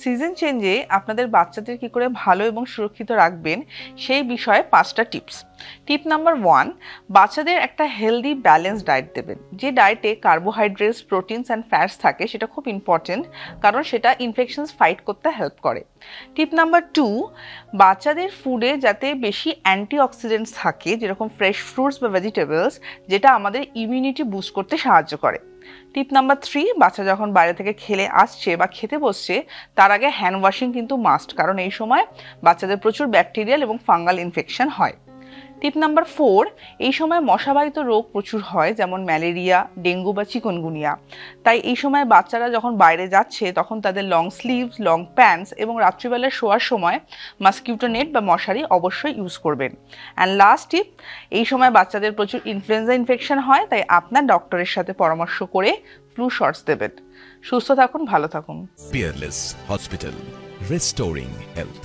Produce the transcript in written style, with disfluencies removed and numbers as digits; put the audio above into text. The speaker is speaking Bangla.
সিজন চেঞ্জে আপনাদের বাচ্চাদের কী করে ভালো এবং সুরক্ষিত রাখবেন সেই বিষয়ে 5টা টিপস। টিপ নাম্বার 1, বাচ্চাদের একটা হেলদি ব্যালেন্স ডায়েট দেবেন। যে ডায়েটে কার্বোহাইড্রেটস, প্রোটিনস অ্যান্ড ফ্যাটস থাকে সেটা খুব ইম্পর্টেন্ট, কারণ সেটা ইনফেকশনস ফাইট করতে হেল্প করে। টিপ নাম্বার 2, বাচ্চাদের ফুডে যাতে বেশি অ্যান্টিঅক্সিডেন্টস থাকে, যেরকম ফ্রেশ ফ্রুটস বা ভেজিটেবলস, যেটা আমাদের ইমিউনিটি বুস্ট করতে সাহায্য করে। টিপ নাম্বার 3, বাচ্চা যখন বাইরে থেকে খেলে আসছে বা খেতে বসছে তার আগে হ্যান্ড ওয়াশিং কিন্তু মাস্ট, কারণ এই সময় বাচ্চাদের প্রচুর ব্যাকটেরিয়াল এবং ফাঙ্গাল ইনফেকশন হয়। টিপ নাম্বার 4, এই সময় মশাবাহিত রোগ প্রচুর হয়, যেমন ম্যালেরিয়া, ডেঙ্গু বা চিকনগুনিয়া। তাই এই সময় বাচ্চারা যখন বাইরে যাচ্ছে তখন তাদের লং স্লিভস, লং প্যান্টস এবং রাত্রিবেলা শোয়ার সময় মসকিউটো নেট বা মশারি অবশ্যই ইউজ করবেন। অ্যান্ড লাস্ট টিপ, এই সময় বাচ্চাদের প্রচুর ইনফ্লুয়েঞ্জা ইনফেকশন হয়, তাই আপনার ডক্টরের সাথে পরামর্শ করে ফ্লু শটস দেবেন। সুস্থ থাকুন, ভালো থাকুন। Peerless hospital, restoring health.